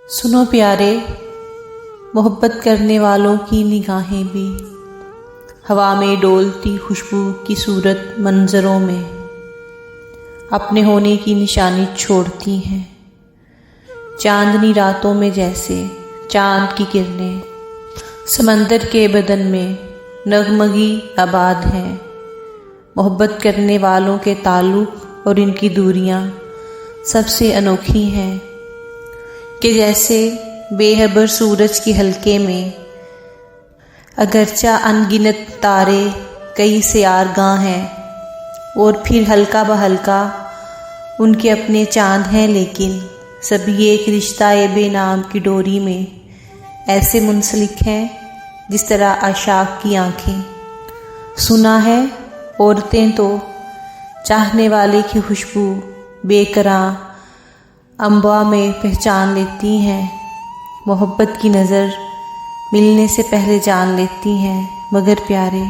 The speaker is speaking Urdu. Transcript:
سنو پیارے، محبت کرنے والوں کی نگاہیں بھی ہوا میں ڈولتی خوشبو کی صورت منظروں میں اپنے ہونے کی نشانی چھوڑتی ہیں۔ چاندنی راتوں میں جیسے چاند کی کرنیں سمندر کے بدن میں نغمگی آباد ہیں۔ محبت کرنے والوں کے تعلق اور ان کی دوریاں سب سے انوکھی ہیں کہ جیسے بے خبر سورج کے حلقے میں اگرچہ ان گنت تارے کئی سیارگاہ ہیں اور پھر ہلکا بہلکا ان کے اپنے چاند ہیں، لیکن سبھی ایک رشتہ بے نام کی ڈوری میں ایسے منسلک ہیں جس طرح عاشق کی آنکھیں۔ سنا ہے عورتیں تو چاہنے والے کی خوشبو بے قرار انباء میں پہچان لیتی ہیں، محبت کی نظر ملنے سے پہلے جان لیتی ہیں، مگر پیارے